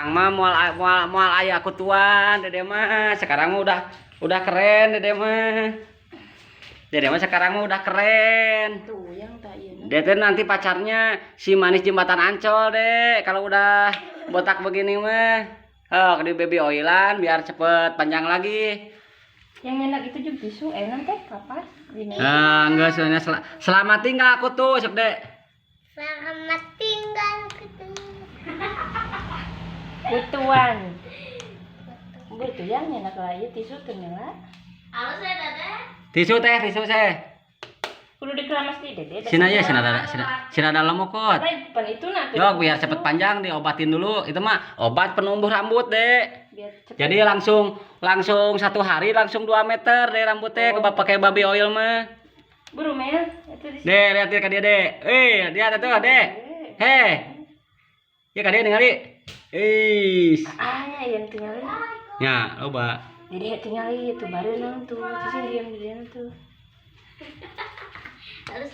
Sekarang mah mual aya aku tuan dede mah. Sekarang mah udah keren dede mah. Dede mah sekarang mah udah keren. Tuh yang tak iya. Dede nanti pacarnya si manis jembatan Ancol deh. Kalau udah botak begini mah. Oh, di baby oilan biar cepet panjang lagi. Yang enak itu juga tisu enak teh kapas gini. Enggak soalnya selamat tinggal aku tuh, sok dek. Selamat tinggal Kutuan. Betul yang enak lah ya tisu ternyata. Halo saya Dada. Tisu teh. Kudu dikeramas di dede. Sina ya, sina dalam mokot. Nah, pan itu nah. Yo, biar cepet panjang diobatin dulu. Itu mah obat penumbuh rambut, Dek. Biar cepet. Jadi langsung 1 hari langsung 2 meter deh rambutnya ke pakai baby oil mah. Buru Mel, itu di Dek, lihat dia ke dia, Dek. Dia tuh, Dek. Heh. Ya ka dia ningali. yang tinggalin. Ya, loba. Jadi tinggalin itu baru nang tuh. Terus diam di dia tuh. Terus